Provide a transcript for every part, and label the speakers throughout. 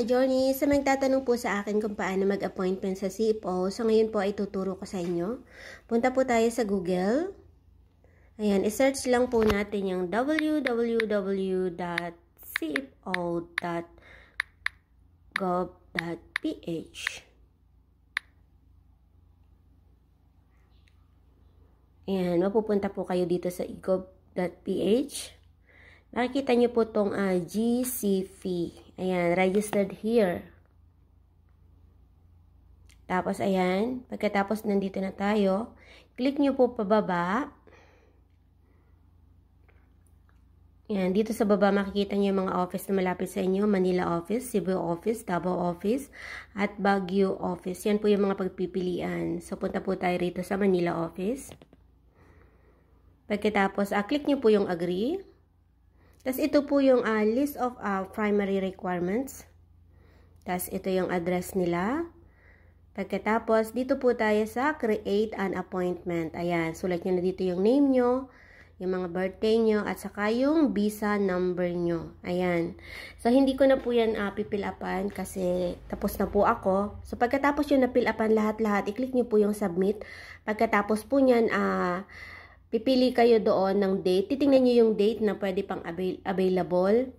Speaker 1: ka-journey, sa magtatanong po sa akin kung paano mag-appointment sa CFO, so ngayon po ay tuturo ko sa inyo. Punta po tayo sa Google. Ayan, i-search lang po natin yung www.cfo.gov.ph. Ayan, mapupunta po kayo dito sa gov.ph. Nakikita nyo po itong GCF. Ayan, registered here. Tapos, ayan, pagkatapos nandito na tayo, click nyo po pababa. Ayan, dito sa baba makikita nyo yung mga office na malapit sa inyo. Manila office, Cebu office, Davao office, at Baguio office. Yan po yung mga pagpipilian. So, punta po tayo rito sa Manila office. Pagkatapos, click nyo po yung agree. Tapos, ito po yung list of primary requirements. Tapos, ito yung address nila. Pagkatapos, dito po tayo sa create an appointment. Ayan, sulat nyo na dito yung name nyo, yung mga birthday nyo, at saka yung visa number nyo. Ayan. So, hindi ko na po yan pipil upan kasi tapos na po ako. So, pagkatapos yung napil upan lahat-lahat, i-click nyo po yung submit. Pagkatapos po nyan, pipili kayo doon ng date. Titingnan nyo yung date na pwede pang available.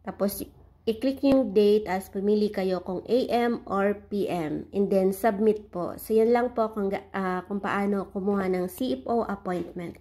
Speaker 1: Tapos, i-click nyo yung date as pumili kayo kung AM or PM. And then, submit po. So, yan lang po kung paano kumuha ng CFO appointment.